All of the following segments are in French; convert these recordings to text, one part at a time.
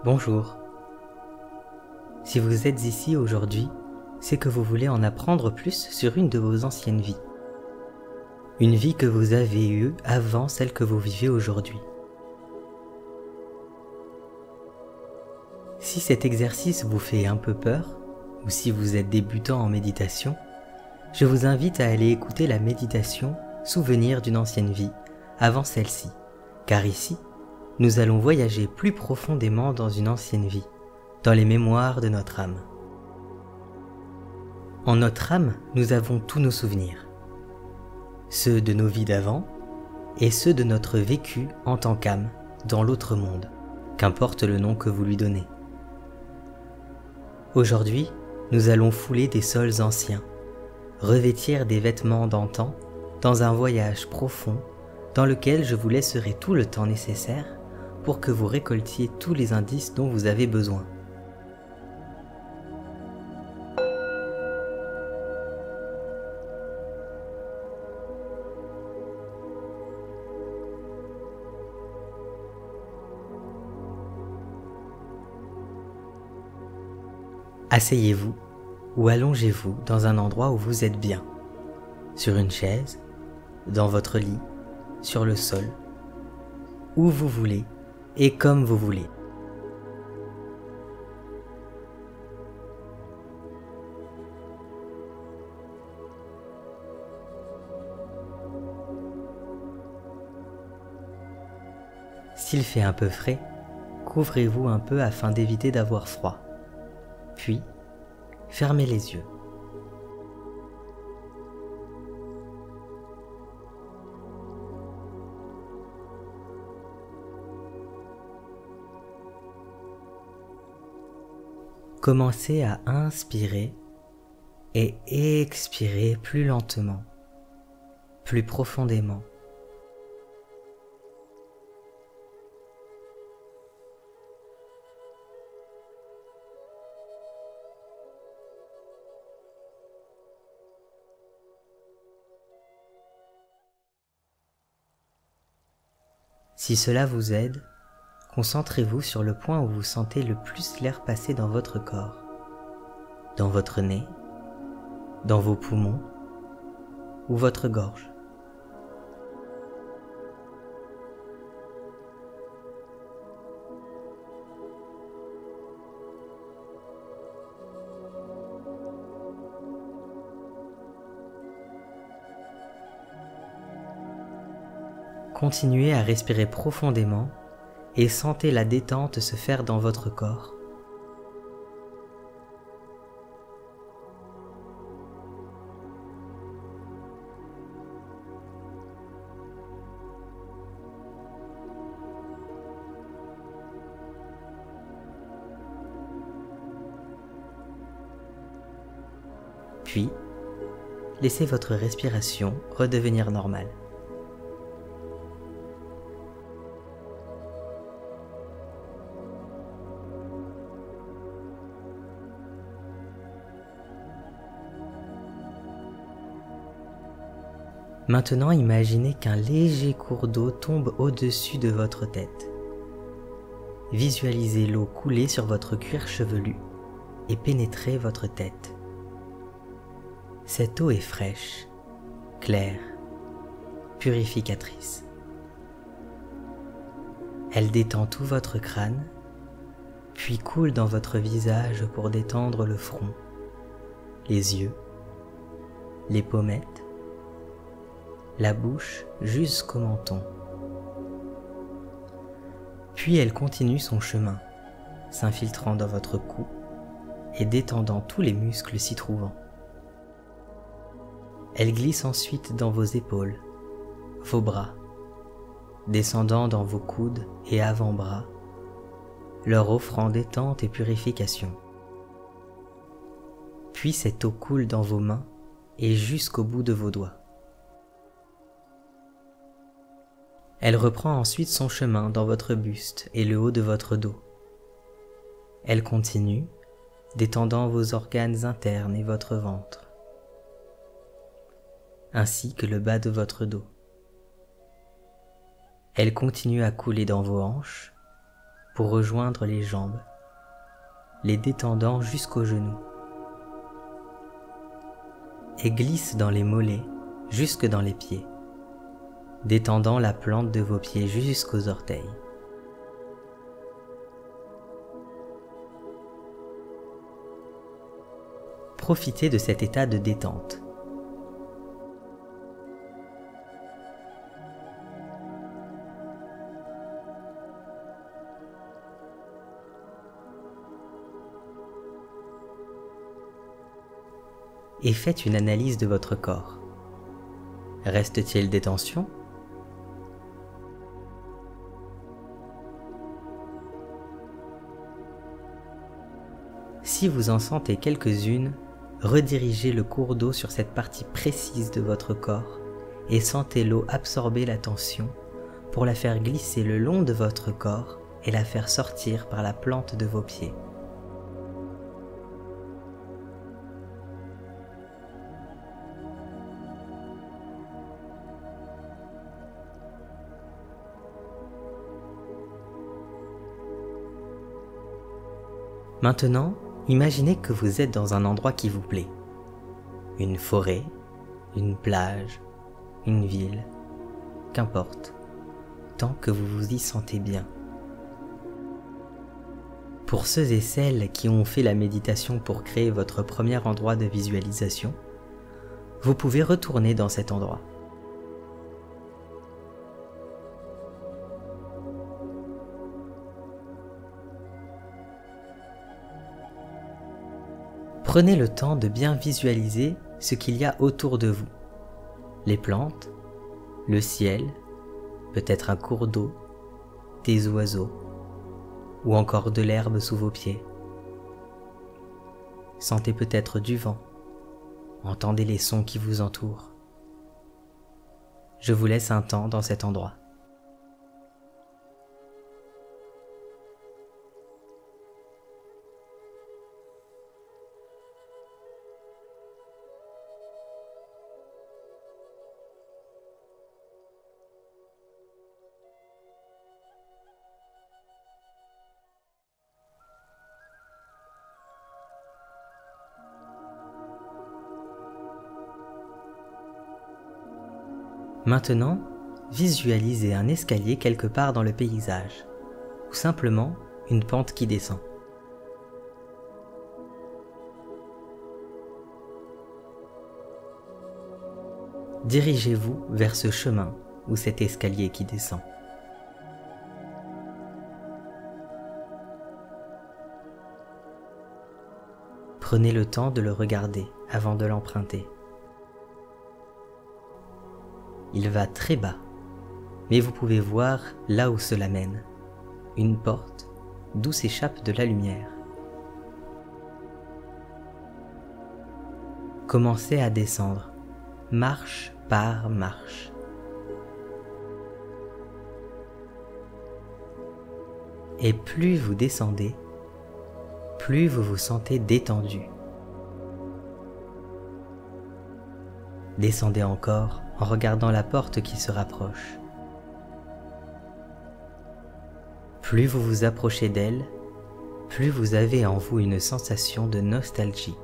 Bonjour. Si vous êtes ici aujourd'hui, c'est que vous voulez en apprendre plus sur une de vos anciennes vies. Une vie que vous avez eue avant celle que vous vivez aujourd'hui. Si cet exercice vous fait un peu peur, ou si vous êtes débutant en méditation, je vous invite à aller écouter la méditation « Souvenir d'une ancienne vie » avant celle-ci, car ici, nous allons voyager plus profondément dans une ancienne vie, dans les mémoires de notre âme. En notre âme, nous avons tous nos souvenirs, ceux de nos vies d'avant et ceux de notre vécu en tant qu'âme dans l'autre monde, qu'importe le nom que vous lui donnez. Aujourd'hui, nous allons fouler des sols anciens, revêtir des vêtements d'antan dans un voyage profond dans lequel je vous laisserai tout le temps nécessaire pour que vous récoltiez tous les indices dont vous avez besoin. Asseyez-vous ou allongez-vous dans un endroit où vous êtes bien, sur une chaise, dans votre lit, sur le sol, où vous voulez et comme vous voulez. S'il fait un peu frais, couvrez-vous un peu afin d'éviter d'avoir froid. Puis, fermez les yeux. Commencez à inspirer et expirer plus lentement, plus profondément. Si cela vous aide, concentrez-vous sur le point où vous sentez le plus l'air passer dans votre corps, dans votre nez, dans vos poumons ou votre gorge. Continuez à respirer profondément et sentez la détente se faire dans votre corps. Puis, laissez votre respiration redevenir normale. Maintenant, imaginez qu'un léger cours d'eau tombe au-dessus de votre tête. Visualisez l'eau couler sur votre cuir chevelu et pénétrer votre tête. Cette eau est fraîche, claire, purificatrice. Elle détend tout votre crâne, puis coule dans votre visage pour détendre le front, les yeux, les pommettes, la bouche jusqu'au menton. Puis elle continue son chemin, s'infiltrant dans votre cou et détendant tous les muscles s'y trouvant. Elle glisse ensuite dans vos épaules, vos bras, descendant dans vos coudes et avant-bras, leur offrant détente et purification. Puis cette eau coule dans vos mains et jusqu'au bout de vos doigts. Elle reprend ensuite son chemin dans votre buste et le haut de votre dos. Elle continue, détendant vos organes internes et votre ventre, ainsi que le bas de votre dos. Elle continue à couler dans vos hanches, pour rejoindre les jambes, les détendant jusqu'aux genoux, et glisse dans les mollets jusque dans les pieds, détendant la plante de vos pieds jusqu'aux orteils. Profitez de cet état de détente. Et faites une analyse de votre corps. Reste-t-il des tensions ? Si vous en sentez quelques-unes, redirigez le cours d'eau sur cette partie précise de votre corps et sentez l'eau absorber la tension pour la faire glisser le long de votre corps et la faire sortir par la plante de vos pieds. Maintenant, imaginez que vous êtes dans un endroit qui vous plaît. Une forêt, une plage, une ville, qu'importe, tant que vous vous y sentez bien. Pour ceux et celles qui ont fait la méditation pour créer votre premier endroit de visualisation, vous pouvez retourner dans cet endroit. Prenez le temps de bien visualiser ce qu'il y a autour de vous. Les plantes, le ciel, peut-être un cours d'eau, des oiseaux, ou encore de l'herbe sous vos pieds. Sentez peut-être du vent, entendez les sons qui vous entourent. Je vous laisse un temps dans cet endroit. Maintenant, visualisez un escalier quelque part dans le paysage, ou simplement une pente qui descend. Dirigez-vous vers ce chemin ou cet escalier qui descend. Prenez le temps de le regarder avant de l'emprunter. Il va très bas, mais vous pouvez voir là où cela mène, une porte d'où s'échappe de la lumière. Commencez à descendre, marche par marche. Et plus vous descendez, plus vous vous sentez détendu. Descendez encore en regardant la porte qui se rapproche. Plus vous vous approchez d'elle, plus vous avez en vous une sensation de nostalgie.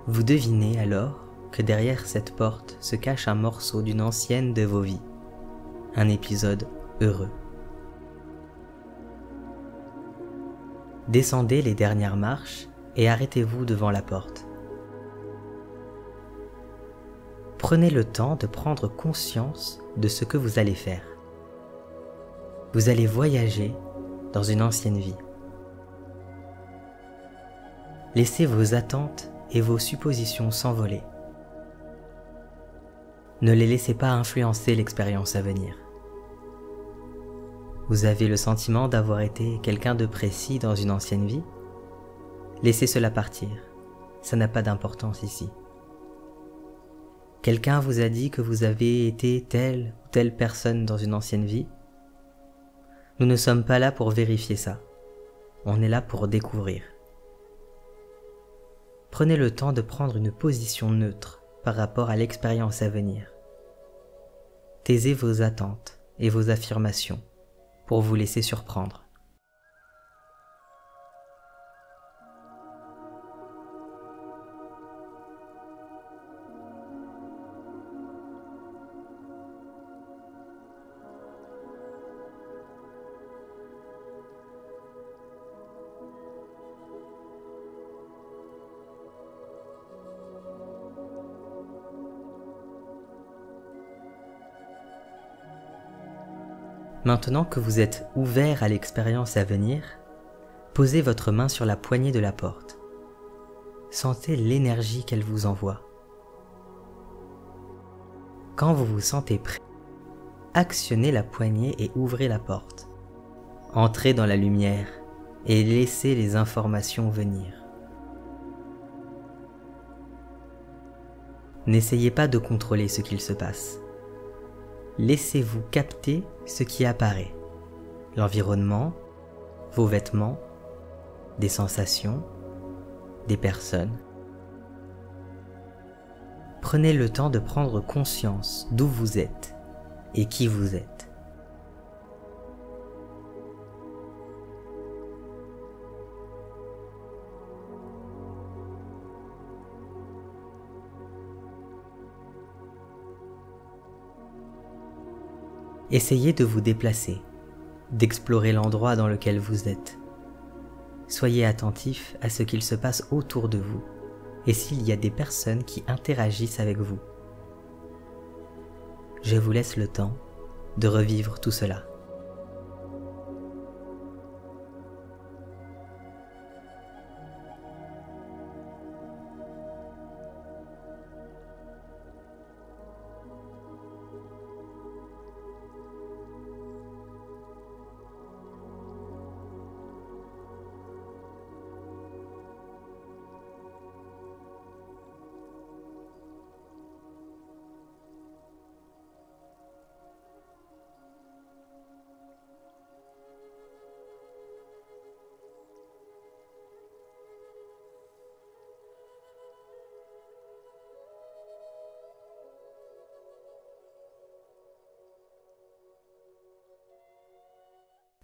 Vous devinez alors que derrière cette porte se cache un morceau d'une ancienne de vos vies, un épisode heureux. Descendez les dernières marches et arrêtez-vous devant la porte. Prenez le temps de prendre conscience de ce que vous allez faire. Vous allez voyager dans une ancienne vie. Laissez vos attentes et vos suppositions s'envoler. Ne les laissez pas influencer l'expérience à venir. Vous avez le sentiment d'avoir été quelqu'un de précis dans une ancienne vie? Laissez cela partir, ça n'a pas d'importance ici. Quelqu'un vous a dit que vous avez été telle ou telle personne dans une ancienne vie? Nous ne sommes pas là pour vérifier ça. On est là pour découvrir. Prenez le temps de prendre une position neutre par rapport à l'expérience à venir. Taisez vos attentes et vos affirmations pour vous laisser surprendre. Maintenant que vous êtes ouvert à l'expérience à venir, posez votre main sur la poignée de la porte. Sentez l'énergie qu'elle vous envoie. Quand vous vous sentez prêt, actionnez la poignée et ouvrez la porte. Entrez dans la lumière et laissez les informations venir. N'essayez pas de contrôler ce qu'il se passe. Laissez-vous capter ce qui apparaît, l'environnement, vos vêtements, des sensations, des personnes. Prenez le temps de prendre conscience d'où vous êtes et qui vous êtes. Essayez de vous déplacer, d'explorer l'endroit dans lequel vous êtes. Soyez attentif à ce qu'il se passe autour de vous et s'il y a des personnes qui interagissent avec vous. Je vous laisse le temps de revivre tout cela.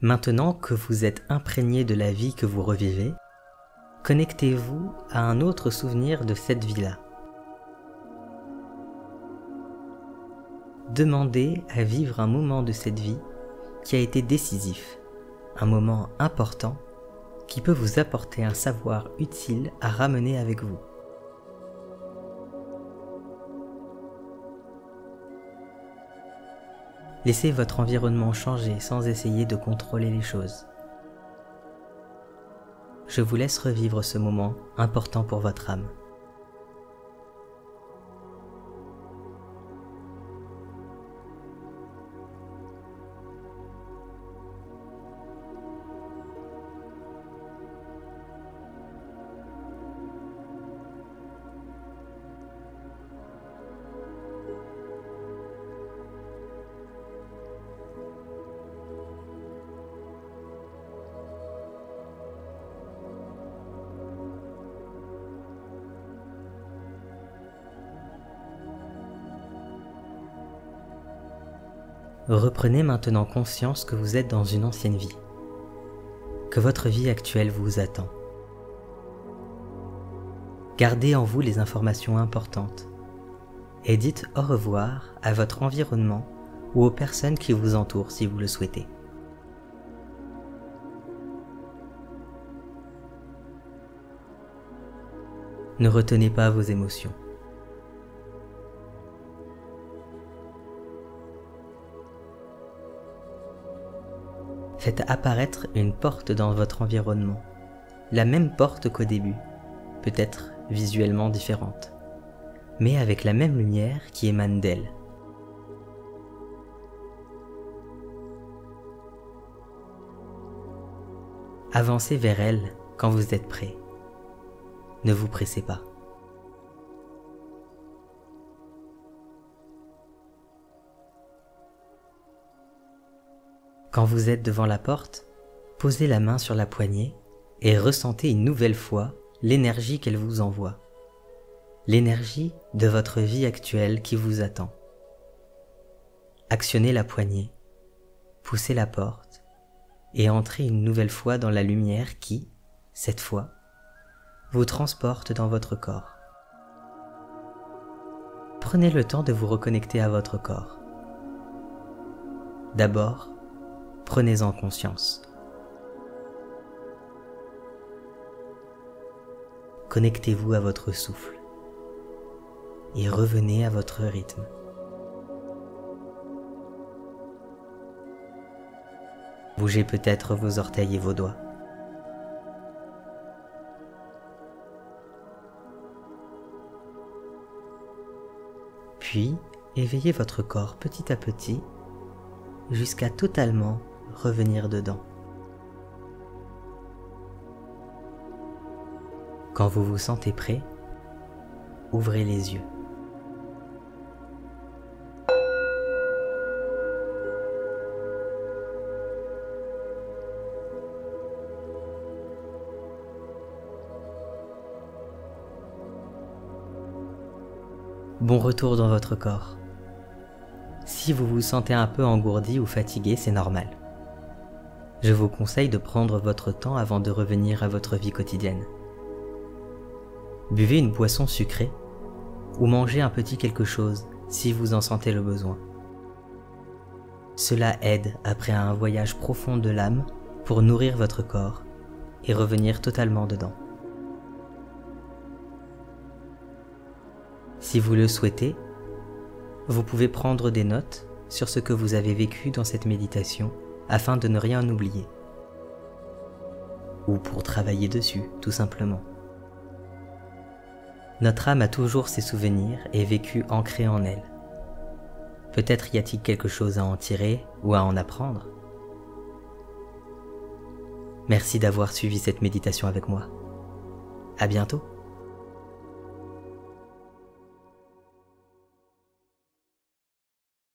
Maintenant que vous êtes imprégné de la vie que vous revivez, connectez-vous à un autre souvenir de cette vie-là. Demandez à vivre un moment de cette vie qui a été décisif, un moment important qui peut vous apporter un savoir utile à ramener avec vous. Laissez votre environnement changer sans essayer de contrôler les choses. Je vous laisse revivre ce moment important pour votre âme. Reprenez maintenant conscience que vous êtes dans une ancienne vie, que votre vie actuelle vous attend. Gardez en vous les informations importantes et dites au revoir à votre environnement ou aux personnes qui vous entourent si vous le souhaitez. Ne retenez pas vos émotions. Faites apparaître une porte dans votre environnement, la même porte qu'au début, peut-être visuellement différente, mais avec la même lumière qui émane d'elle. Avancez vers elle quand vous êtes prêt. Ne vous pressez pas. Quand vous êtes devant la porte, posez la main sur la poignée et ressentez une nouvelle fois l'énergie qu'elle vous envoie. L'énergie de votre vie actuelle qui vous attend. Actionnez la poignée, poussez la porte et entrez une nouvelle fois dans la lumière qui, cette fois, vous transporte dans votre corps. Prenez le temps de vous reconnecter à votre corps. D'abord, prenez-en conscience. Connectez-vous à votre souffle et revenez à votre rythme. Bougez peut-être vos orteils et vos doigts. Puis, éveillez votre corps petit à petit jusqu'à totalement revenir dedans. Quand vous vous sentez prêt, ouvrez les yeux. Bon retour dans votre corps. Si vous vous sentez un peu engourdi ou fatigué, c'est normal. Je vous conseille de prendre votre temps avant de revenir à votre vie quotidienne. Buvez une boisson sucrée ou mangez un petit quelque chose si vous en sentez le besoin. Cela aide après un voyage profond de l'âme pour nourrir votre corps et revenir totalement dedans. Si vous le souhaitez, vous pouvez prendre des notes sur ce que vous avez vécu dans cette méditation afin de ne rien oublier. Ou pour travailler dessus, tout simplement. Notre âme a toujours ses souvenirs et vécu ancrés en elle. Peut-être y a-t-il quelque chose à en tirer ou à en apprendre. Merci d'avoir suivi cette méditation avec moi. À bientôt.